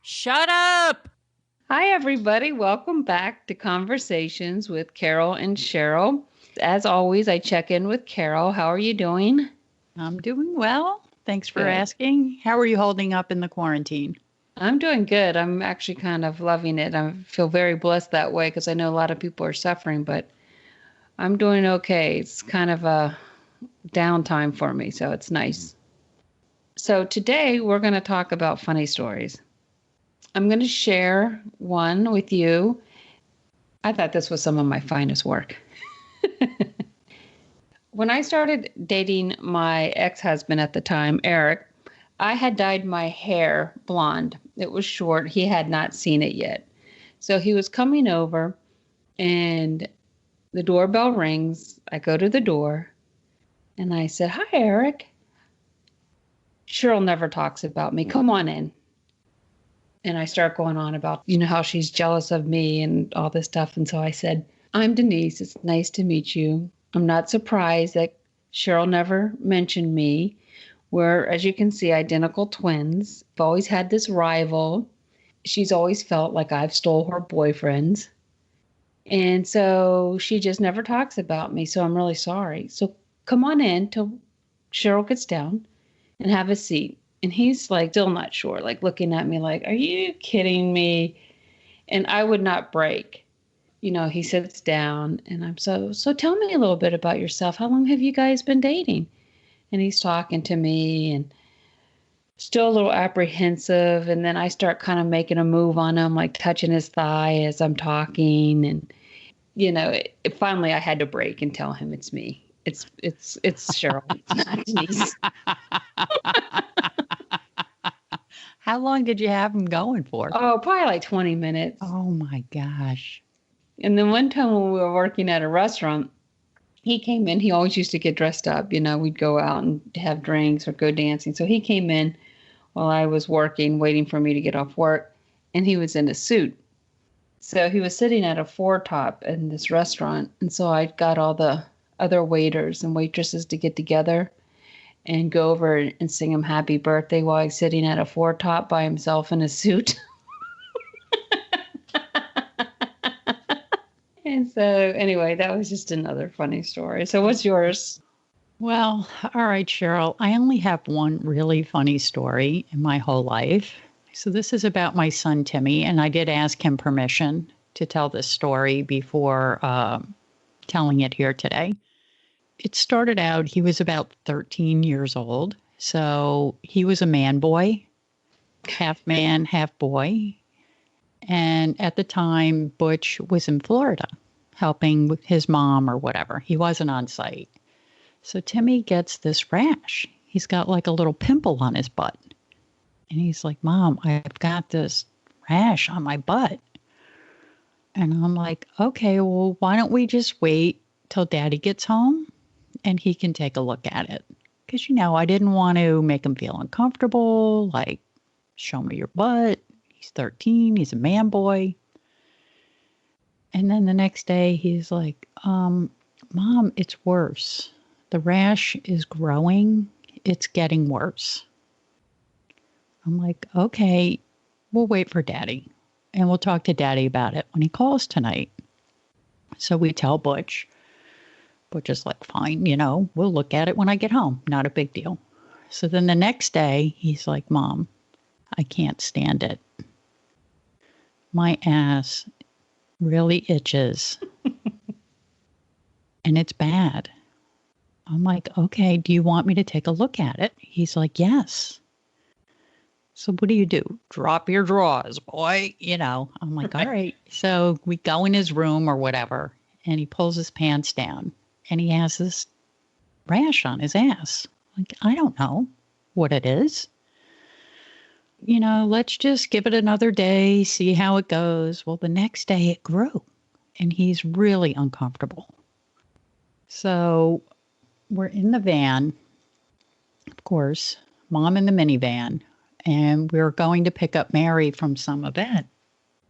Shut up! Hi, everybody. Welcome back to Conversations with Carol and Cheryl. As always, I check in with Carol. How are you doing? I'm doing well. Thanks for Good. asking. How are you holding up in the quarantine? I'm doing good. I'm actually kind of loving it. I feel very blessed that way because I know a lot of people are suffering, but I'm doing okay. It's kind of a downtime for me, so it's nice. So today we're going to talk about funny stories. I'm going to share one with you. I thought this was some of my finest work. When I started dating my ex-husband at the time, Eric, I had dyed my hair blonde. It was short. He had not seen it yet. So he was coming over and the doorbell rings. I go to the door and I said, "Hi, Eric." Cheryl never talks about me. Come on in. And I start going on about, how she's jealous of me and all this stuff. And so I said, "I'm Denise. It's nice to meet you. I'm not surprised that Cheryl never mentioned me. We're, as you can see, identical twins. I've always had this rival. She's always felt like I've stole her boyfriends. And so she just never talks about me. So I'm really sorry. So come on in till Cheryl gets down and have a seat." And he's like, still not sure, like looking at me like, "Are you kidding me?" And I would not break. He sits down and I'm so tell me a little bit about yourself. How long have you guys been dating? And he's talking to me and still a little apprehensive. And then I start kind of making a move on him, like touching his thigh as I'm talking. And, finally I had to break and tell him it's me. It's Cheryl. It's not Denise. How long did you have him going for? Oh, probably like 20 minutes. Oh my gosh. And then one time when we were working at a restaurant, he came in. He always used to get dressed up. We'd go out and have drinks or go dancing. So he came in while I was working, waiting for me to get off work, and he was in a suit. So he was sitting at a four top in this restaurant. And so I got all the other waiters and waitresses to get together and go over and sing him happy birthday while he's sitting at a four top by himself in a suit. And so anyway, that was just another funny story. So what's yours? Well, all right, Cheryl. I only have one really funny story in my whole life. So this is about my son, Timmy, and I did ask him permission to tell this story before telling it here today. It started out, he was about 13 years old. So he was a man boy, half man, half boy. And at the time, Butch was in Florida helping with his mom or whatever. He wasn't on site. So Timmy gets this rash. He's got like a little pimple on his butt. And he's like, "Mom, I've got this rash on my butt." And I'm like, "Okay, well, why don't we just wait till Daddy gets home and he can take a look at it?" Because, I didn't want to make him feel uncomfortable, like, "Show me your butt." He's 13. He's a man boy. And then the next day, he's like, "Mom, it's worse. The rash is growing. It's getting worse." I'm like, "Okay, we'll wait for Daddy. And we'll talk to Daddy about it when he calls tonight." So we tell Butch. Butch is like, "Fine, we'll look at it when I get home. Not a big deal." So then the next day, he's like, "Mom, I can't stand it. My ass really itches and it's bad." I'm like, "Okay, do you want me to take a look at it?" He's like, "Yes." So what do you do? Drop your drawers, boy. I'm like, "All right." So we go in his room or whatever, and he pulls his pants down and he has this rash on his ass. Like, I don't know what it is. Let's just give it another day, see how it goes. Well, the next day it grew and he's really uncomfortable. So we're in the van, of course, Mom in the minivan, and we're going to pick up Mary from some event.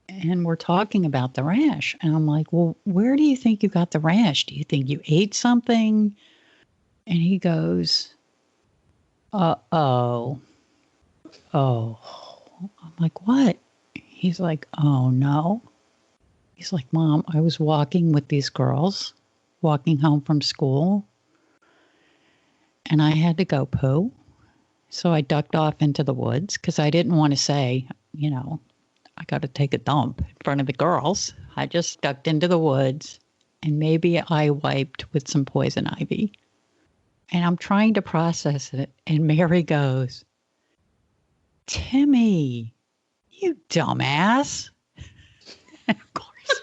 And we're talking about the rash. And I'm like, "Well, where do you think you got the rash? Do you think you ate something?" And he goes, "Uh-oh. Oh." I'm like, "What?" He's like, oh no. He's like, Mom, I was walking with these girls, walking home from school, and I had to go poo. So I ducked off into the woods because I didn't want to say, I got to take a dump in front of the girls. I just ducked into the woods and maybe I wiped with some poison ivy. And I'm trying to process it. And Mary goes, Timmy, you dumbass. And of course,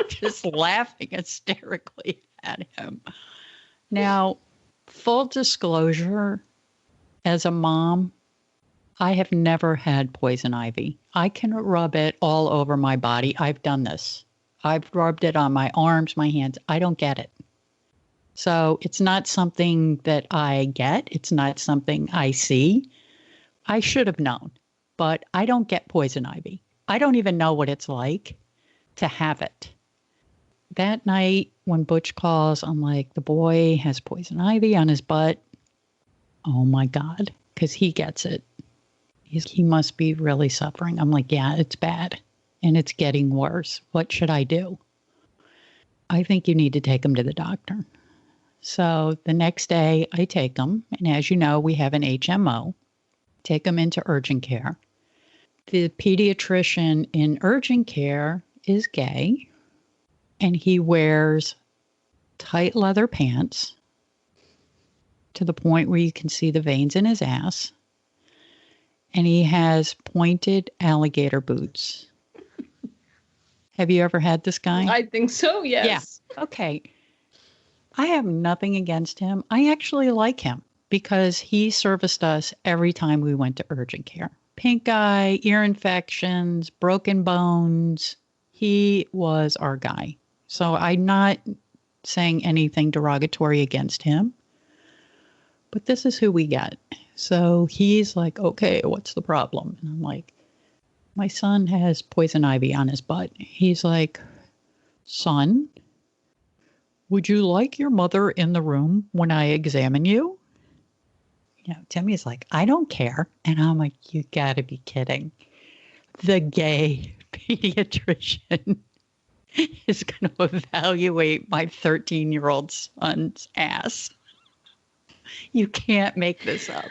just laughing hysterically at him. Now, full disclosure, as a mom, I have never had poison ivy. I can rub it all over my body. I've done this. I've rubbed it on my arms, my hands. I don't get it. So it's not something that I get. It's not something I see. I should have known, but I don't get poison ivy. I don't even know what it's like to have it. That night when Butch calls, I'm like, the boy has poison ivy on his butt. Oh my God, because he gets it. He must be really suffering. I'm like, yeah, it's bad and it's getting worse. What should I do? I think you need to take him to the doctor. So the next day I take him. And as you know, we have an HMO. Take him into urgent care. The pediatrician in urgent care is gay and he wears tight leather pants to the point where you can see the veins in his ass. And he has pointed alligator boots. Have you ever had this guy? I think so, yes. Yeah. Okay. I have nothing against him. I actually like him because he serviced us every time we went to urgent care. Pink eye, ear infections, broken bones. He was our guy. So I'm not saying anything derogatory against him. But this is who we get. So he's like, okay, what's the problem? And I'm like, my son has poison ivy on his butt. He's like, son, would you like your mother in the room when I examine you? Timmy's like, I don't care. And I'm like, you gotta be kidding. The gay pediatrician is going to evaluate my 13-year-old son's ass. You can't make this up.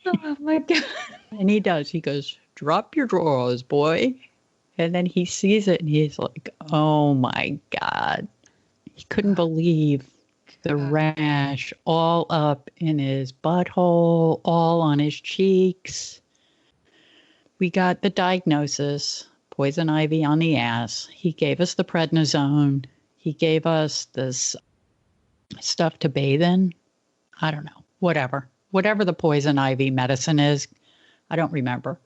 Oh my God. And he does. He goes, drop your drawers, boy. And then he sees it and he's like, oh my God. He couldn't believe the rash all up in his butthole, all on his cheeks. We got the diagnosis, poison ivy on the ass. He gave us the prednisone. He gave us this stuff to bathe in. I don't know, whatever the poison ivy medicine is. I don't remember.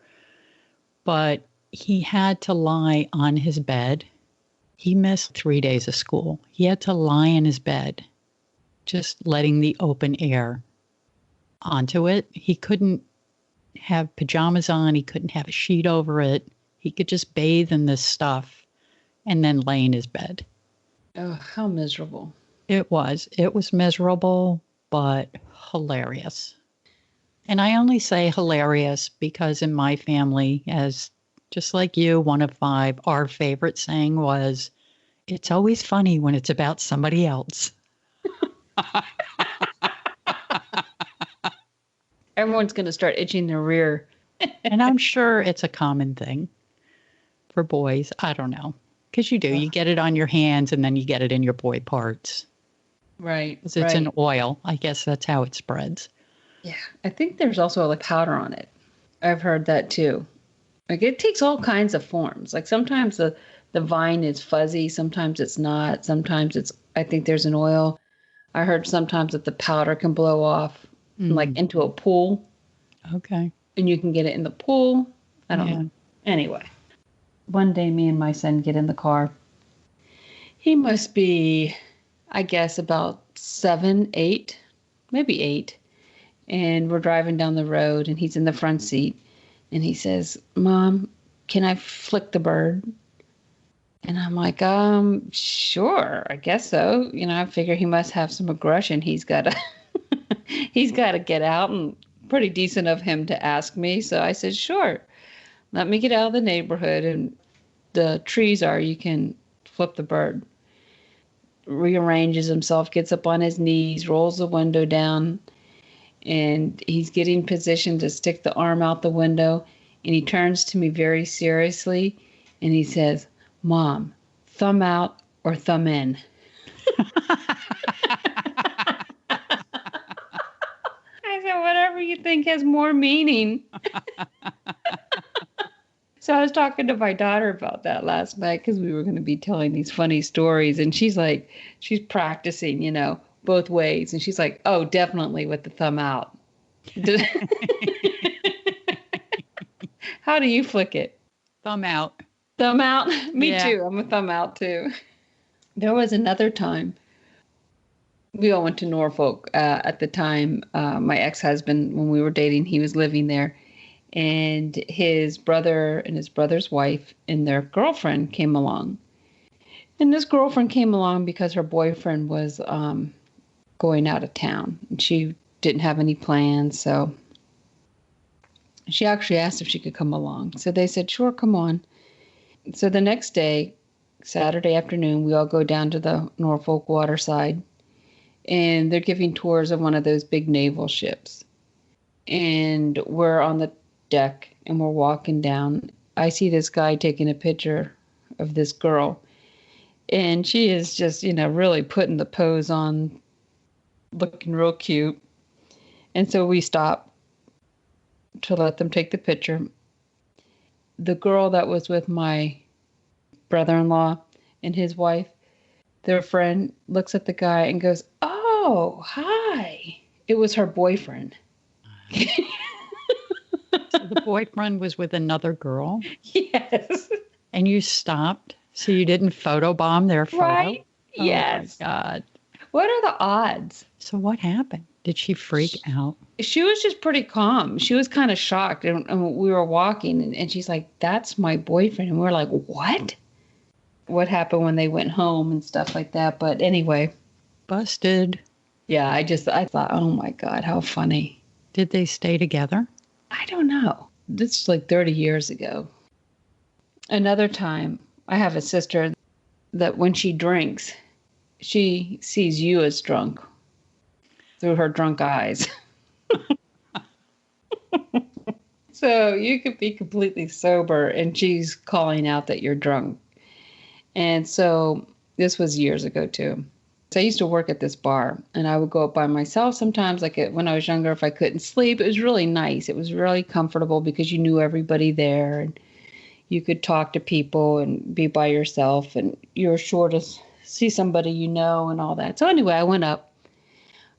But he had to lie on his bed. He missed 3 days of school. He had to lie in his bed, just letting the open air onto it. He couldn't have pajamas on. He couldn't have a sheet over it. He could just bathe in this stuff and then lay in his bed. Oh, how miserable. It was miserable, but hilarious. And I only say hilarious because in my family, as just like you, one of 5, our favorite saying was, it's always funny when it's about somebody else. Everyone's going to start itching their rear. And I'm sure it's a common thing for boys. I don't know. Because you do. You get it on your hands and then you get it in your boy parts. Right. Because it's an oil. I guess that's how it spreads. Yeah. I think there's also like powder on it. I've heard that too. Like it takes all kinds of forms. Like sometimes the vine is fuzzy. Sometimes it's not. Sometimes I think there's an oil. I heard sometimes that the powder can blow off like into a pool. Okay. And you can get it in the pool. I don't know. Anyway. One day me and my son get in the car. He must be, I guess, about 7, 8, maybe 8. And we're driving down the road and he's in the front seat. And he says, Mom, can I flick the bird? And I'm like, sure, I guess so. I figure he must have some aggression. He's got to get out, and pretty decent of him to ask me. So I said, sure. Let me get out of the neighborhood, and the trees are, you can flip the bird. Rearranges himself, gets up on his knees, rolls the window down, and he's getting positioned to stick the arm out the window. And he turns to me very seriously and he says, "Mom, thumb out or thumb in?" I said, "Whatever you think has more meaning." So I was talking to my daughter about that last night because we were going to be telling these funny stories. And she's like, she's practicing, both ways. And she's like, "Oh, definitely with the thumb out." How do you flick it? Thumb out. Thumb out? Me Yeah. too. I'm a thumb out too. There was another time we all went to Norfolk at the time. My ex-husband, when we were dating, he was living there. And his brother and his brother's wife and their girlfriend came along. And this girlfriend came along because her boyfriend was going out of town. And she didn't have any plans, so she actually asked if she could come along. So they said, "Sure, come on." So the next day, Saturday afternoon, we all go down to the Norfolk waterside, and they're giving tours of one of those big naval ships. And we're on the deck, and we're walking down. I see this guy taking a picture of this girl, and she is just, really putting the pose on, looking real cute. And so we stop to let them take the picture. The girl that was with my brother-in-law and his wife, their friend, looks at the guy and goes, "Oh, hi." It was her boyfriend. So the boyfriend was with another girl? Yes. And you stopped? So you didn't photobomb their photo? Right? Yes. Oh, my God. What are the odds? So what happened? Did she freak out? She was just pretty calm. She was kind of shocked. And we were walking, and she's like, "That's my boyfriend." And we were like, "What?" What happened when they went home and stuff like that. But anyway. Busted. Yeah, I thought, oh, my God, how funny. Did they stay together? I don't know. This is like 30 years ago. Another time, I have a sister that when she drinks, she sees you as drunk through her drunk eyes. So you could be completely sober and she's calling out that you're drunk. And so this was years ago too. So I used to work at this bar and I would go up by myself sometimes, like when I was younger, if I couldn't sleep. It was really nice. It was really comfortable because you knew everybody there and you could talk to people and be by yourself and you're sure to see somebody and all that. So anyway, I went up.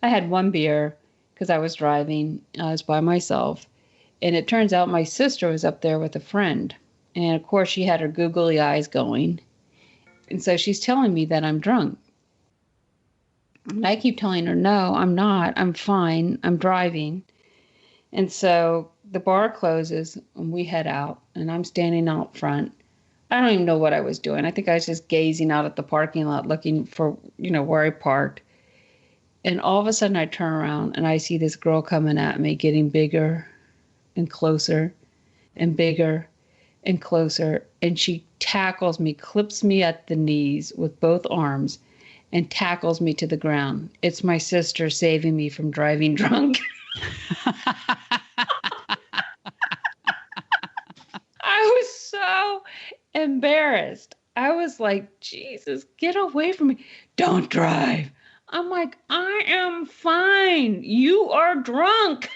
I had one beer because I was driving. I was by myself. And it turns out my sister was up there with a friend. And of course, she had her googly eyes going. And so she's telling me that I'm drunk. And I keep telling her, "No, I'm not. I'm fine. I'm driving." And so the bar closes and we head out. And I'm standing out front. I don't even know what I was doing. I think I was just gazing out at the parking lot looking for, where I parked. And all of a sudden I turn around and I see this girl coming at me, getting bigger and closer and bigger and closer. And she tackles me, clips me at the knees with both arms and tackles me to the ground. It's my sister saving me from driving drunk. I was so embarrassed. I was like, "Jesus, get away from me. Don't drive." I'm like, "I am fine. You are drunk."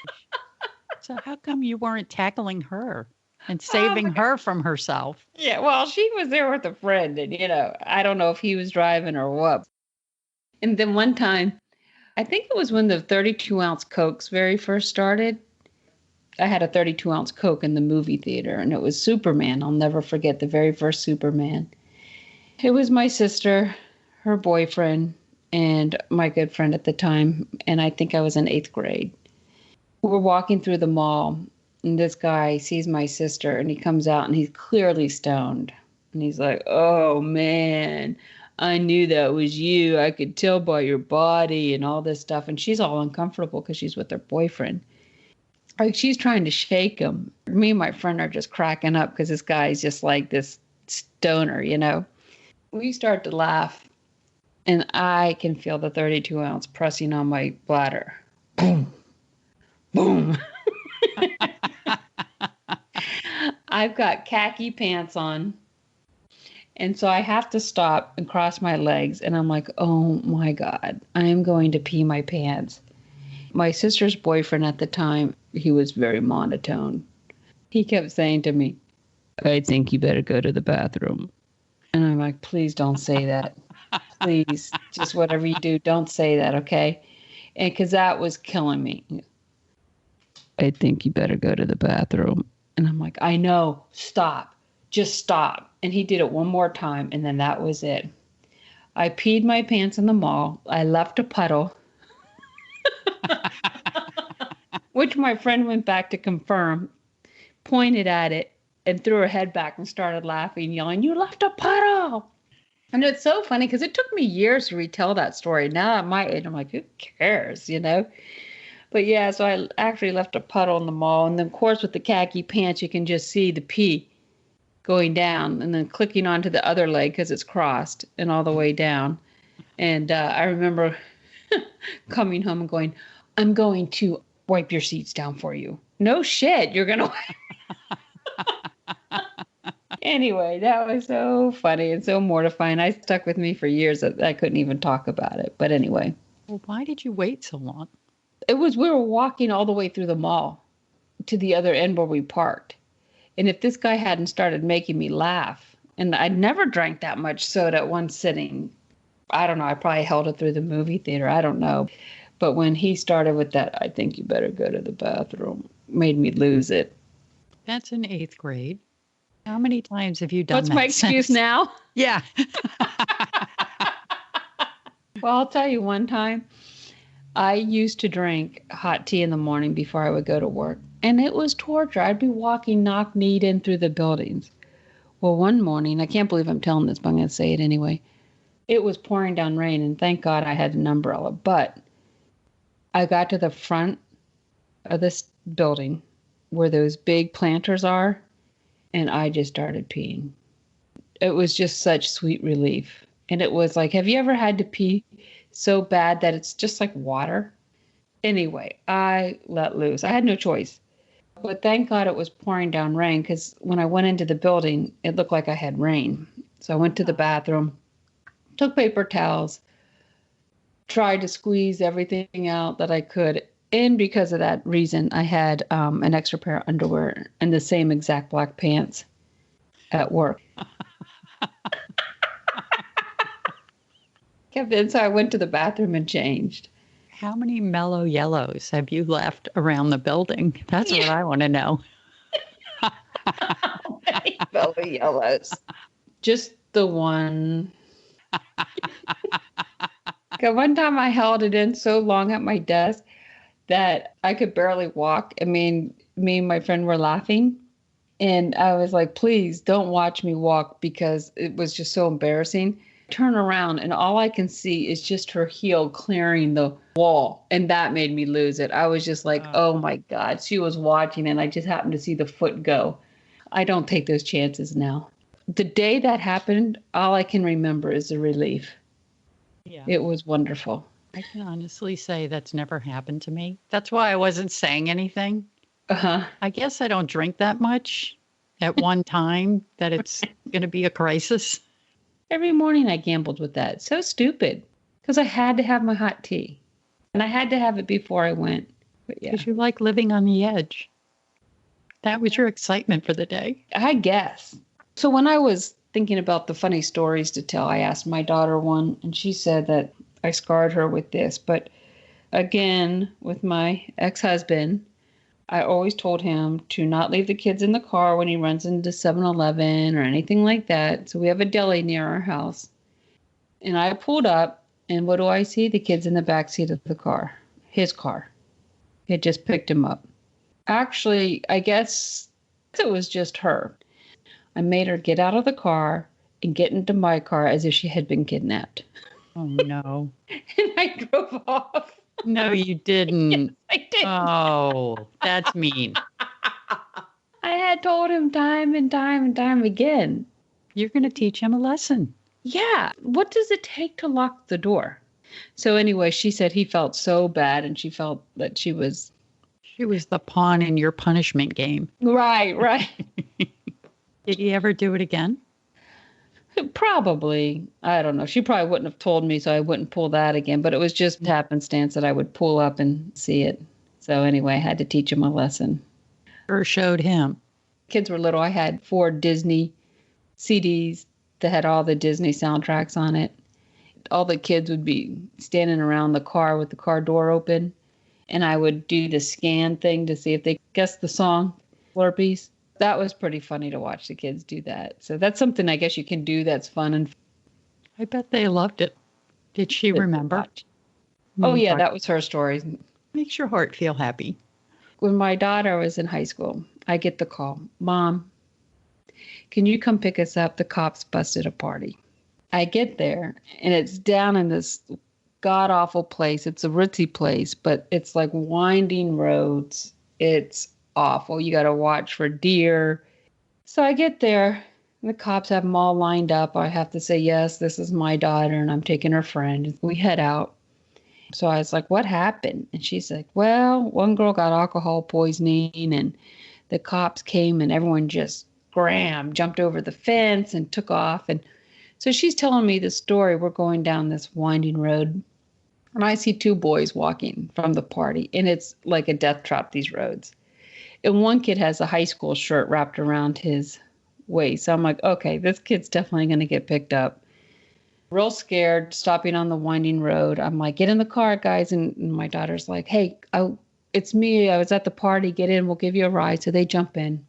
So how come you weren't tackling her and saving her from herself? Yeah, well, she was there with a friend, and I don't know if he was driving or what. And then one time, I think it was when the 32-ounce Cokes very first started. I had a 32-ounce Coke in the movie theater, and it was Superman. I'll never forget the very first Superman. It was my sister, her boyfriend, and my good friend at the time, and I think I was in 8th grade. We're walking through the mall, and this guy sees my sister, and he comes out, and he's clearly stoned. And he's like, "Oh, man, I knew that was you. I could tell by your body," and all this stuff. And she's all uncomfortable because she's with her boyfriend. Like she's trying to shake him. Me and my friend are just cracking up because this guy's just like this stoner, you know. We start to laugh, and I can feel the 32 ounce pressing on my bladder. Boom, boom. I've got khaki pants on. And so I have to stop and cross my legs. And I'm like, oh my God, I am going to pee my pants. My sister's boyfriend at the time, he was very monotone. He kept saying to me, I think you better go to the bathroom. And I'm like, please don't say that. Please, just whatever you do, don't say that, okay? And because that was killing me. I think you better go to the bathroom. And I'm like, I know, stop, just stop. And he did it one more time, and then that was it. I peed my pants in the mall. I left a puddle, which my friend went back to confirm, pointed at it, and threw her head back and started laughing, yelling, you left a puddle. And it's so funny because it took me years to retell that story. Now at my age, I'm like, who cares, you know? But yeah, so I actually left a puddle in the mall. And then, of course, with the khaki pants, you can just see the pee going down and then clicking onto the other leg because it's crossed and all the way down. And I remember coming home and going, I'm going to wipe your seats down for you. No shit, you're going to. Anyway, that was so funny and so mortifying. I stuck with me for years that I couldn't even talk about it. But anyway. Well, why did you wait so long? We were walking all the way through the mall to the other end where we parked. And if this guy hadn't started making me laugh, and I'd never drank that much soda at one sitting, I don't know, I probably held it through the movie theater. I don't know. But when he started with that, I think you better go to the bathroom, made me lose it. That's in 8th grade. How many times have you done What's that my excuse since? now? Yeah. Well, I'll tell you one time, I used to drink hot tea in the morning before I would go to work. And it was torture. I'd be walking knock-kneed in through the buildings. Well, one morning, I can't believe I'm telling this, but I'm going to say it anyway. It was pouring down rain, and thank God I had an umbrella. But I got to the front of this building where those big planters are, and I just started peeing. It was just such sweet relief. And it was like, have you ever had to pee so bad that it's just like water? Anyway, I let loose. I had no choice. But thank God it was pouring down rain because when I went into the building, it looked like I had rain. So I went to the bathroom, took paper towels, tried to squeeze everything out that I could. And because of that reason, I had an extra pair of underwear and the same exact black pants at work. So I went to the bathroom and changed. How many mellow yellows have you left around the building? That's what I want to know. Mellow yellows. Just the one. One time I held it in so long at my desk that I could barely walk. I mean, me and my friend were laughing. And I was like, please don't watch me walk because it was just so embarrassing. Turn around and all I can see is just her heel clearing the wall. And that made me lose it. I was just like, oh my God, she was watching and I just happened to see the foot go. I don't take those chances now. The day that happened, all I can remember is the relief. Yeah. It was wonderful. I can honestly say that's never happened to me. That's why I wasn't saying anything. Uh-huh. I guess I don't drink that much at one time that it's going to be a crisis. Every morning I gambled with that. So stupid. Because I had to have my hot tea. And I had to have it before I went. Because you like living on the edge. That was your excitement for the day. I guess. So when I was thinking about the funny stories to tell, I asked my daughter one. And she said that I scarred her with this. But again, with my ex-husband, I always told him to not leave the kids in the car when he runs into 7-Eleven or anything like that. So we have a deli near our house. And I pulled up, and what do I see? The kids in the back seat of the car. His car. He had just picked him up. Actually, I guess it was just her. I made her get out of the car and get into my car as if she had been kidnapped. Oh, no. And I drove off. No, you didn't. Yes, I did. Oh, that's mean. I had told him time and time and time again. You're going to teach him a lesson. Yeah. What does it take to lock the door? So anyway, she said he felt so bad and she felt that she was She was the pawn in your punishment game. right, right. Did he ever do it again? Probably. I don't know. She probably wouldn't have told me, so I wouldn't pull that again. But it was just happenstance that I would pull up and see it. So anyway, I had to teach him a lesson. Or showed him? Kids were little. I had 4 Disney CDs that had all the Disney soundtracks on it. All the kids would be standing around the car with the car door open. And I would do the scan thing to see if they guessed the song, Slurpees. That was pretty funny to watch the kids do that. So that's something I guess you can do that's fun. And I bet they loved it. Did she remember? Oh, yeah, that was her story. Makes your heart feel happy. When my daughter was in high school, I get the call, Mom, can you come pick us up? The cops busted a party. I get there, and it's down in this god-awful place. It's a ritzy place, but it's like winding roads. It's awful. You got to watch for deer. So I get there, and the cops have them all lined up. I have to say, yes, this is my daughter, and I'm taking her friend. We head out. So I was like, what happened? And she's like, well, one girl got alcohol poisoning, and the cops came, and everyone just jumped over the fence and took off. And so she's telling me the story. We're going down this winding road, and I see 2 boys walking from the party, and it's like a death trap, these roads. And one kid has a high school shirt wrapped around his waist. So I'm like, okay, this kid's definitely going to get picked up. Real scared, stopping on the winding road. I'm like, get in the car, guys. And my daughter's like, hey, it's me. I was at the party. Get in. We'll give you a ride. So they jump in.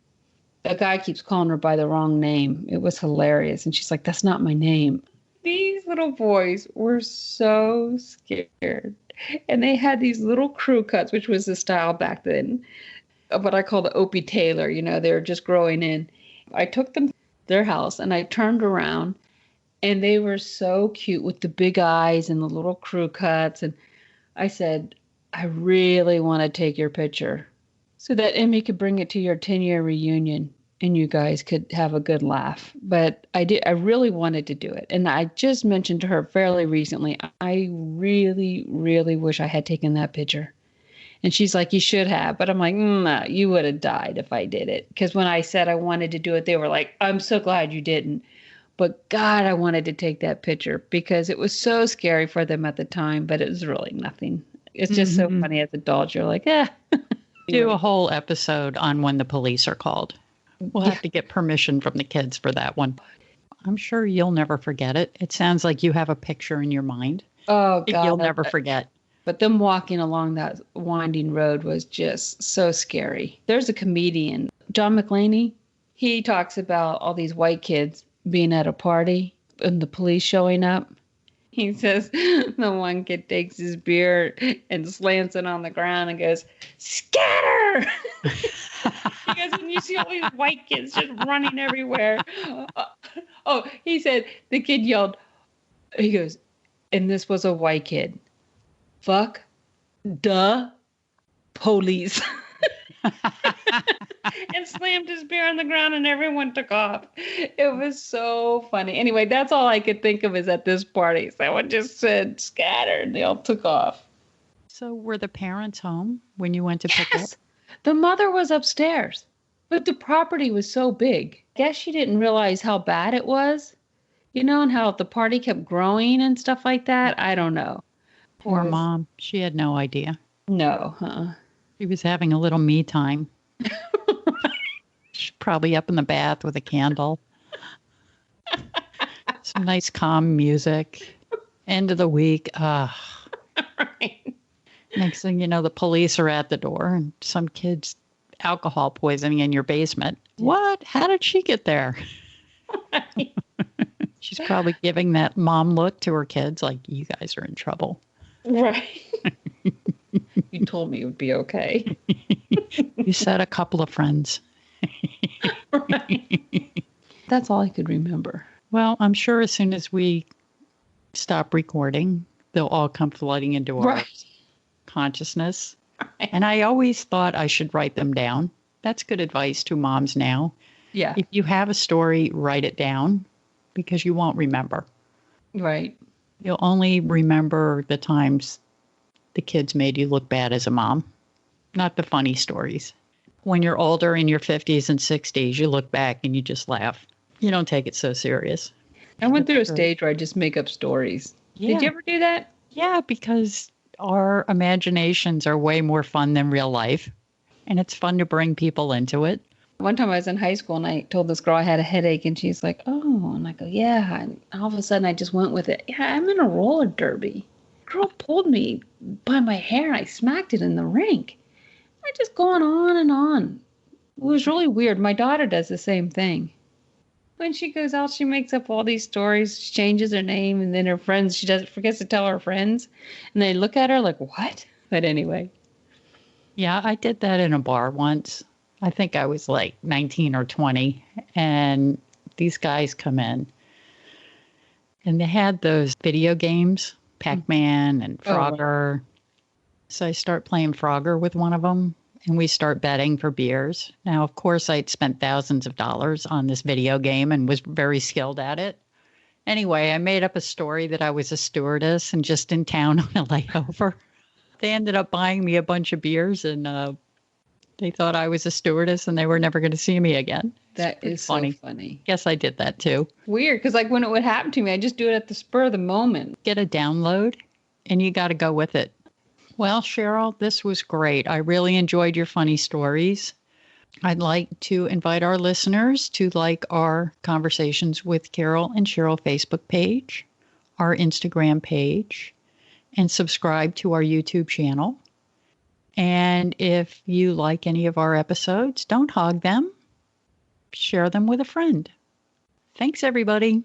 The guy keeps calling her by the wrong name. It was hilarious. And she's like, that's not my name. These little boys were so scared. And they had these little crew cuts, which was the style back then. What I call the Opie Taylor. They were just growing in. I took them to their house and I turned around. And they were so cute with the big eyes and the little crew cuts. And I said, I really want to take your picture so that Emmy could bring it to your 10-year reunion and you guys could have a good laugh. But I really wanted to do it. And I just mentioned to her fairly recently, I really, really wish I had taken that picture. And she's like, you should have. But I'm like, no, you would have died if I did it. Because when I said I wanted to do it, they were like, I'm so glad you didn't. But God, I wanted to take that picture because it was so scary for them at the time, but it was really nothing. It's just so funny as adults. You're like, Do a whole episode on when the police are called. We'll have to get permission from the kids for that one. I'm sure you'll never forget it. It sounds like you have a picture in your mind. Oh, God. You'll never forget. But them walking along that winding road was just so scary. There's a comedian, John McClaney. He talks about all these white kids being at a party and the police showing up. He says the one kid takes his beer and slams it on the ground and goes, scatter! Because when you see all these white kids just running everywhere. He said, the kid yelled, he goes, and this was a white kid. Fuck, duh, police. And slammed his beer on the ground and everyone took off. It was so funny. Anyway, that's all I could think of is at this party. Someone just said scatter and they all took off. So were the parents home when you went to pick up? The mother was upstairs, but the property was so big. I guess she didn't realize how bad it was, and how the party kept growing and stuff like that. I don't know. Poor mom. She had no idea. No, She was having a little me time. She's probably up in the bath with a candle. Some nice calm music. End of the week. Right. Next thing you know, the police are at the door and some kid's alcohol poisoning in your basement. What? How did she get there? Right. She's probably giving that mom look to her kids like, you guys are in trouble. Right. You told me it would be okay. You said a couple of friends. Right. That's all I could remember. Well, I'm sure as soon as we stop recording, they'll all come flooding into our consciousness. And I always thought I should write them down. That's good advice to moms now. Yeah. If you have a story, write it down because you won't remember. Right. You'll only remember the times the kids made you look bad as a mom, not the funny stories. When you're older, in your 50s and 60s, you look back and you just laugh. You don't take it so serious. I went through a stage where I just make up stories. Yeah. Did you ever do that? Yeah, because our imaginations are way more fun than real life. And it's fun to bring people into it. One time I was in high school and I told this girl I had a headache and she's like, oh, and I go, yeah. And all of a sudden I just went with it. Yeah, I'm in a roller derby. Girl pulled me by my hair and I smacked it in the rink. I just going on and on. It was really weird. My daughter does the same thing. When she goes out, she makes up all these stories, she changes her name, and then her friends, forgets to tell her friends. And they look at her like, what? But anyway. Yeah, I did that in a bar once. I think I was like 19 or 20. And these guys come in. And they had those video games, Pac-Man and Frogger. So I start playing Frogger with one of them. And we start betting for beers. Now, of course, I'd spent thousands of dollars on this video game and was very skilled at it. Anyway, I made up a story that I was a stewardess and just in town on a layover. They ended up buying me a bunch of beers and they thought I was a stewardess and they were never going to see me again. That is funny. So funny. Guess I did that too. Weird, because like when it would happen to me, I just do it at the spur of the moment. Get a download and you got to go with it. Well, Cheryl, this was great. I really enjoyed your funny stories. I'd like to invite our listeners to like our Conversations with Carol and Cheryl Facebook page, our Instagram page, and subscribe to our YouTube channel. And if you like any of our episodes, don't hog them. Share them with a friend. Thanks, everybody.